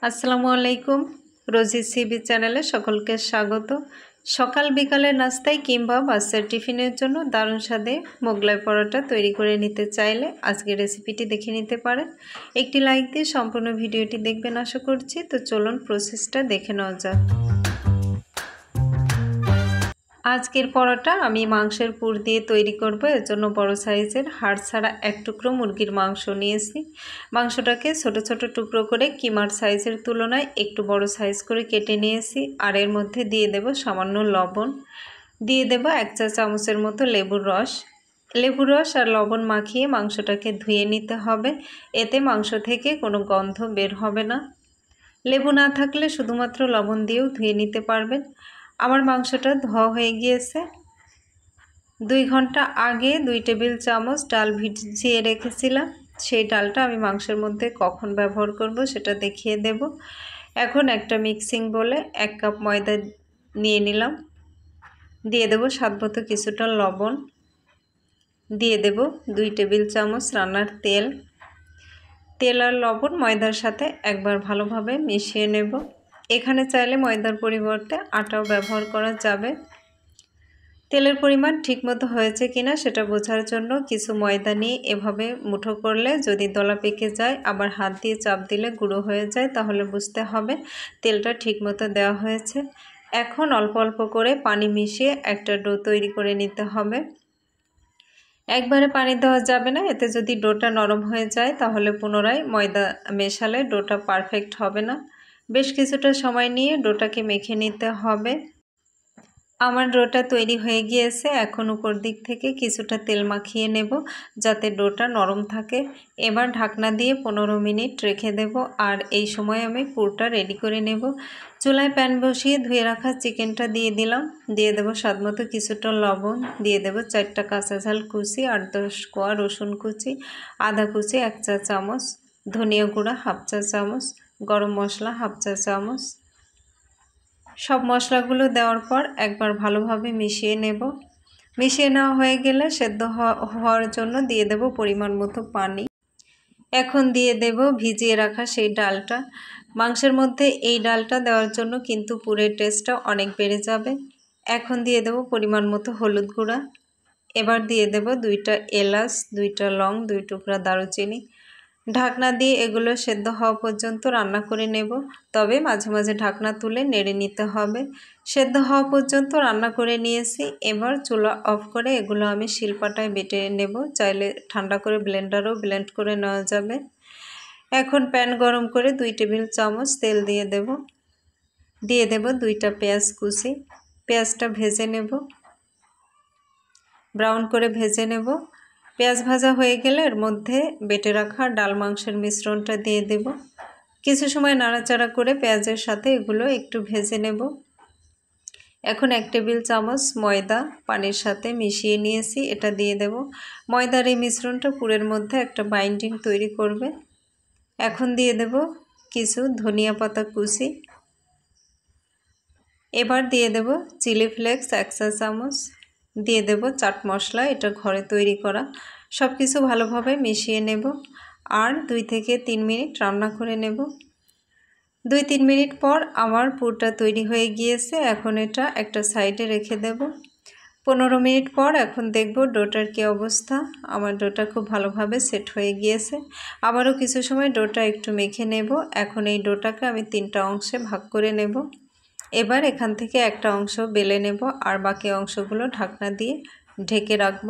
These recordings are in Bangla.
আসসালামু আলাইকুম। রোজি সিবি চ্যানেলে সকলকে স্বাগত। সকাল বিকালের নাস্তায় কিংবা বাচ্চার টিফিনের জন্য দারুণ স্বাদে মোগলাই পরোটা তৈরি করে নিতে চাইলে আজকের রেসিপিটি দেখে নিতে পারেন। একটি লাইক দিয়ে সম্পূর্ণ ভিডিওটি দেখবেন আশা করছি। তো চলুন প্রসেসটা দেখে নেওয়া যাক। আজকের পরোটা আমি মাংসের পুর দিয়ে তৈরি করব। এর জন্য বড় সাইজের হাড় ছাড়া এক টুকরো মুরগির মাংস নিয়েছি। মাংসটাকে ছোট ছোট টুকরো করে কিমার সাইজের তুলনায় একটু বড় সাইজ করে কেটে নিয়েছি। আর এর মধ্যে দিয়ে দেব সামান্য লবণ, দিয়ে দেব 1 চা চামচের মতো লেবুর রস। লেবুর রস আর লবণ মাখিয়ে মাংসটাকে ধুয়ে নিতে হবে। এতে মাংস থেকে কোনো গন্ধ বের হবে না। লেবু না থাকলে শুধুমাত্র লবণ দিয়েও ধুয়ে নিতে পারবেন। আমার মাংসটা ধোয়া হয়ে গিয়েছে। 2 ঘন্টা আগে 2 টেবিল চামচ ডাল ভিজিয়ে রেখেছিলাম। সেই ডালটা আমি মাংসের মধ্যে কখন ব্যবহার করব সেটা দেখিয়ে দেব। এখন একটা মিক্সিং বোলে 1 কাপ ময়দা নিয়ে নিলাম। দিয়ে দেব স্বাদমতো কিছুটা লবণ, দিয়ে দেব 2 টেবিল চামচ রান্নার তেল। তেল আর লবণ ময়দার সাথে একবার ভালোভাবে মিশিয়ে নেব। এখানে চাইলে ময়দার পরিবর্তে আটাও ব্যবহার করা যাবে। তেলের পরিমাণ ঠিকমতো হয়েছে কিনা সেটা বোঝার জন্য কিছু ময়দা নিয়ে এভাবে মুঠো করলে যদি দলা পেকে যায়, আবার হাত দিয়ে চাপ দিলে গুঁড়ো হয়ে যায়, তাহলে বুঝতে হবে তেলটা ঠিকমতো দেওয়া হয়েছে। এখন অল্প অল্প করে পানি মিশিয়ে একটা ডো তৈরি করে নিতে হবে। একবারে পানি দেওয়া যাবে না, এতে যদি ডোটা নরম হয়ে যায় তাহলে পুনরায় ময়দা মেশালে ডোটা পারফেক্ট হবে না। বেশ কিছুটা সময় নিয়ে ডোটাকে মেখে নিতে হবে। আমার ডোটা তৈরি হয়ে গিয়েছে। এখন উপর দিক থেকে কিছুটা তেল মাখিয়ে নেব যাতে ডোটা নরম থাকে। এবার ঢাকনা দিয়ে 15 মিনিট রেখে দেব। আর এই সময় আমি পুরটা রেডি করে নেব। চুলায় প্যান বসিয়ে ধুয়ে রাখা চিকেনটা দিয়ে দিলাম। দিয়ে দেব স্বাদমতো কিছুটা লবণ, দিয়ে দেব 4টা কাঁচা ঝাল কুচি, 8-10 কোয়া রসুন কুচি, আদা কুচি 1 চা চামচ, ধনিয়া গুঁড়া 1/2 চা চামচ, গরম মশলা 1/2 চা চামচ। সব মশলাগুলো দেওয়ার পর একবার ভালোভাবে মিশিয়ে নেব। মিশিয়ে নেওয়া হয়ে গেলে সেদ্ধ হওয়ার জন্য দিয়ে দেব পরিমাণ মতো পানি। এখন দিয়ে দেব ভিজিয়ে রাখা সেই ডালটা। মাংসের মধ্যে এই ডালটা দেওয়ার জন্য কিন্তু পুরের টেস্টটা অনেক বেড়ে যাবে। এখন দিয়ে দেব পরিমাণ মতো হলুদ গুঁড়া। এবার দিয়ে দেব 2টা এলাচ, 2টা লং, 2 টুকরা দারুচিনি। ঢাকনা দিয়ে এগুলো সেদ্ধ হওয়া পর্যন্ত রান্না করে নেব। তবে মাঝে মাঝে ঢাকনা তুলে নেড়ে নিতে হবে। সেদ্ধ হওয়া পর্যন্ত রান্না করে নিয়েছি। এবার চুলা অফ করে এগুলো আমি শিলপাটায় বেটে নেব। চাইলে ঠান্ডা করে ব্লেন্ডারও ব্লেন্ড করে নেওয়া যাবে। এখন প্যান গরম করে 2 টেবিল চামচ তেল দিয়ে দেব। দিয়ে দেব 2টা পেঁয়াজ কুচি। পেঁয়াজটা ভেজে নেব, ব্রাউন করে ভেজে নেব। পেঁয়াজ ভাজা হয়ে গেলে এর মধ্যে বেটে রাখা ডাল মাংসের মিশ্রণটা দিয়ে দেব। কিছু সময় নাড়াচাড়া করে পেঁয়াজের সাথে এগুলো একটু ভেজে নেব। এখন 1 টেবিল চামচ ময়দা পানির সাথে মিশিয়ে নিয়েছি, এটা দিয়ে দেব। ময়দার এই মিশ্রণটা পুরের মধ্যে একটা বাইন্ডিং তৈরি করবে। এখন দিয়ে দেব কিছু ধনিয়া পাতা কুচি। এবার দিয়ে দেব চিলি ফ্লেক্স 1 চা চামচ, দিয়ে দেব চাট মশলা, এটা ঘরে তৈরি করা। সব কিছু ভালোভাবে মিশিয়ে নেব আর 2 থেকে 3 মিনিট রান্না করে নেব। 2-3 মিনিট পর আমার পুরটা তৈরি হয়ে গিয়েছে। এখন এটা একটা সাইডে রেখে দেব। 15 মিনিট পর এখন দেখব ডোটার কী অবস্থা। আমার ডোটা খুব ভালোভাবে সেট হয়ে গিয়েছে। আবারও কিছু সময় ডোটা একটু মেখে নেব। এখন এই ডোটাকে আমি 3টা অংশে ভাগ করে নেব। এবার এখান থেকে একটা অংশ বেলে নেব আর বাকি অংশগুলো ঢাকনা দিয়ে ঢেকে রাখব।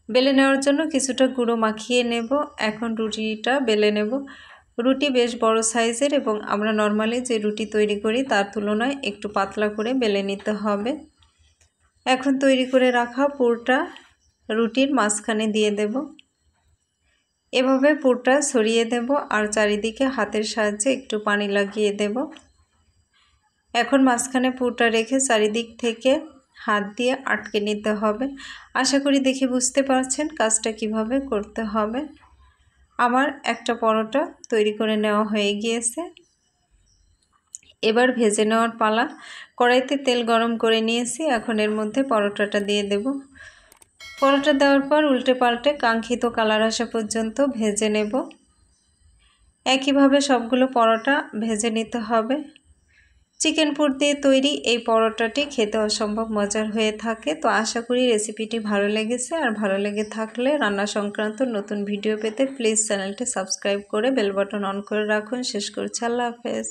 বেলে নেওয়ার জন্য কিছুটা গুঁড়ো মাখিয়ে নেব। এখন রুটিটা বেলে নেব। রুটি বেশ বড় সাইজের এবং আমরা নর্মালি যে রুটি তৈরি করি তার তুলনায় একটু পাতলা করে বেলে নিতে হবে। এখন তৈরি করে রাখা পুরটা রুটির মাঝখানে দিয়ে দেব। এভাবে পুরটা ছড়িয়ে দেব আর চারিদিকে হাতের সাহায্যে একটু পানি লাগিয়ে দেব। এখন মাঝখানে পুরটা রেখে চারিদিক থেকে হাত দিয়ে আটকে নিতে হবে। আশা করি দেখে বুঝতে পারছেন কাজটা কিভাবে করতে হবে। আমার একটা পরোটা তৈরি করে নেওয়া হয়ে গিয়েছে। এবার ভেজে নেওয়ার পালা। কড়াইতে তেল গরম করে নিয়েছি। এখন এর মধ্যে পরোটাটা দিয়ে দেব। পরোটা দেওয়ার পর উল্টে পাল্টে কাঙ্ক্ষিত কালার আসা পর্যন্ত ভেজে নেব। একইভাবে সবগুলো পরোটা ভেজে নিতে হবে। চিকেন পুর দিয়ে তৈরি এই পরোটাটি খেতে অসম্ভব মজার হয়ে থাকে। তো আশা করি রেসিপিটি ভালো লেগেছে, আর ভালো লেগে থাকলে রান্না সংক্রান্ত নতুন ভিডিও পেতে প্লিজ চ্যানেলটি সাবস্ক্রাইব করে বেল বাটন অন করে রাখুন। শেষ করছি, আল্লাহ হাফেজ।